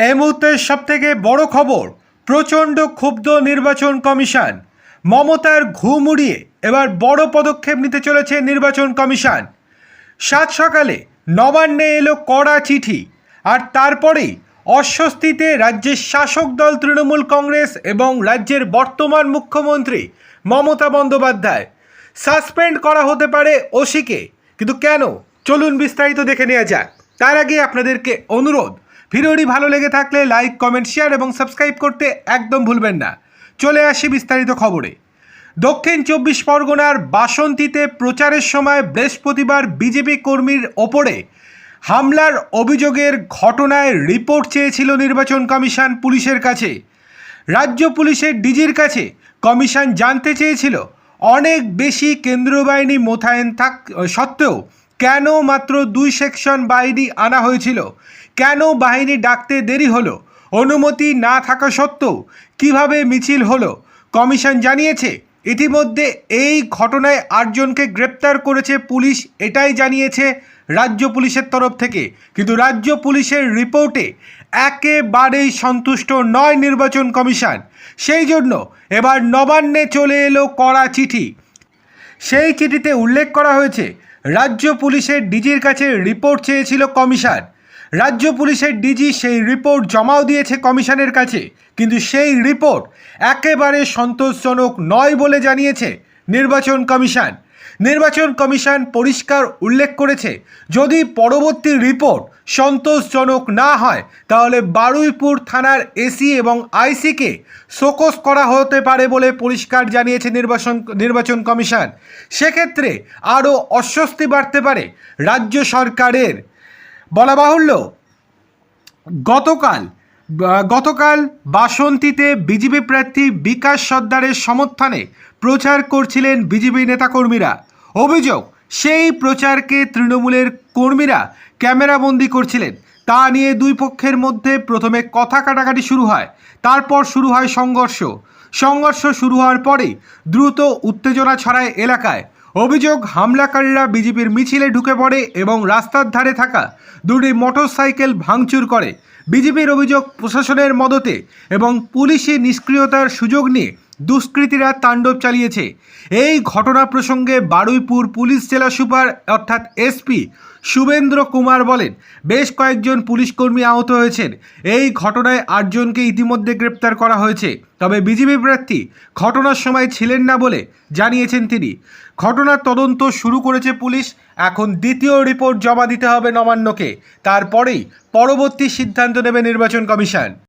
এই মুহূর্তের সবথেকে বড় খবর, প্রচণ্ড ক্ষুব্ধ নির্বাচন কমিশন। মমতার ঘুম উড়িয়ে এবার বড় পদক্ষেপ নিতে চলেছে নির্বাচন কমিশন। সাত সকালে নবান্নে এলো কড়া চিঠি, আর তারপরেই অস্বস্তিতে রাজ্যের শাসক দল তৃণমূল কংগ্রেস এবং রাজ্যের বর্তমান মুখ্যমন্ত্রী মমতা বন্দ্যোপাধ্যায়। সাসপেন্ড করা হতে পারে ওসিকে, কিন্তু কেন? চলুন বিস্তারিত দেখে নেওয়া যাক। তার আগে আপনাদেরকে অনুরোধ, ভিডিওটি ভালো লেগে থাকলে লাইক, কমেন্ট, শেয়ার এবং সাবস্ক্রাইব করতে একদম ভুলবেন না। চলে আসি বিস্তারিত খবরে। দক্ষিণ 24 পরগনার বাসন্তীতে প্রচারের সময় বৃহস্পতিবার বিজেপি কর্মীর ওপরে হামলার অভিযোগের ঘটনায় রিপোর্ট চেয়েছিল নির্বাচন কমিশন পুলিশের কাছে। রাজ্য পুলিশের ডিজির কাছে কমিশন জানতে চেয়েছিল, অনেক বেশি কেন্দ্রীয় বাহিনী মোতায়েন সত্ত্বেও কেন মাত্র 2 সেকশন বাহিনী আনা হয়েছিল, কেন বাহিনী ডাকতে দেরি হলো, অনুমতি না থাকা সত্ত্বেও কিভাবে মিছিল হলো। কমিশন জানিয়েছে ইতিমধ্যে এই ঘটনায় 8 জনকে গ্রেপ্তার করেছে পুলিশ, এটাই জানিয়েছে রাজ্য পুলিশের তরফ থেকে। কিন্তু রাজ্য পুলিশের রিপোর্টে একেবারেই সন্তুষ্ট নয় নির্বাচন কমিশন। সেই জন্য এবার নবান্নে চলে এলো কড়া চিঠি। সেই চিঠিতে উল্লেখ করা হয়েছে, রাজ্য পুলিশের ডিজির কাছে রিপোর্ট চেয়েছিল কমিশন। রাজ্য পুলিশের ডিজি সেই রিপোর্ট জমাও দিয়েছে কমিশনের কাছে, কিন্তু সেই রিপোর্ট একেবারে সন্তোষজনক নয় বলে জানিয়েছে নির্বাচন কমিশন। নির্বাচন কমিশন পরিষ্কার উল্লেখ করেছে, যদি পরবর্তী রিপোর্ট সন্তোষজনক না হয় তাহলে বারুইপুর থানার এসি এবং আইসিকে শোকজ করা হতে পারে বলে পরিষ্কার জানিয়েছে নির্বাচন কমিশন। সেক্ষেত্রে আরও অস্বস্তি বাড়তে পারে রাজ্য সরকারের। বলা বাহুল্য, গতকাল বাসন্তীতে বিজেপি প্রার্থী বিকাশ সর্দারের সমর্থনে প্রচার করছিলেন বিজেপি নেতাকর্মীরা। অভিযোগ, সেই প্রচারকে তৃণমূলের কর্মীরা ক্যামেরাবন্দি করছিলেন। তা নিয়ে দুই পক্ষের মধ্যে প্রথমে কথা কাটাকাটি শুরু হয়, তারপর শুরু হয় সংঘর্ষ শুরু হওয়ার পরেই দ্রুত উত্তেজনা ছড়ায় এলাকায়। অভিযোগ, হামলাকারীরা বিজেপির মিছিলে ঢুকে পড়ে এবং রাস্তার ধারে থাকা 2টি মোটরসাইকেল ভাঙচুর করে। বিজেপির অভিযোগ, প্রশাসনের মদতে এবং পুলিশি নিষ্ক্রিয়তার সুযোগ নিয়ে দুষ্কৃতীরা তাণ্ডব চালিয়েছে। এই ঘটনা প্রসঙ্গে বারুইপুর পুলিশ জেলা সুপার অর্থাৎ এসপি শুভেন্দ্র কুমার বলেন, বেশ কয়েকজন পুলিশকর্মী আহত হয়েছেন। এই ঘটনায় 8 জনকে ইতিমধ্যে গ্রেপ্তার করা হয়েছে। তবে বিজেপি প্রার্থী ঘটনার সময় ছিলেন না বলে জানিয়েছেন তিনি। ঘটনার তদন্ত শুরু করেছে পুলিশ। এখন দ্বিতীয় রিপোর্ট জমা দিতে হবে নবান্নকে, তারপরেই পরবর্তী সিদ্ধান্ত নেবে নির্বাচন কমিশন।